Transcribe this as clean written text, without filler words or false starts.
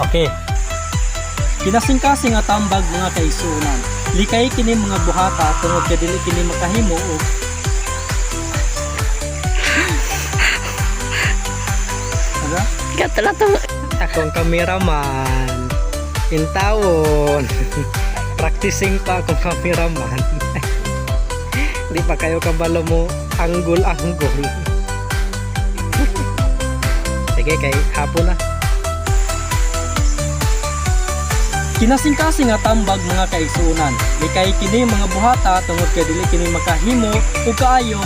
Okay. Kinasing-kasing nga tambag mga kaigsuonan. Likay kini mga buhata tungod kay dili kini makahimo og Ano? Katalatong Akong kameraman. Intawon. Practicing pa akong kameraman. Di pa kayo kabalo mo anggol-anggol. Sige, kay hapon na. Kinasing-kasing nga tambag mga kaigsuonan. Likay kini mga buhata tungod kay dili kini makahimo og kaayo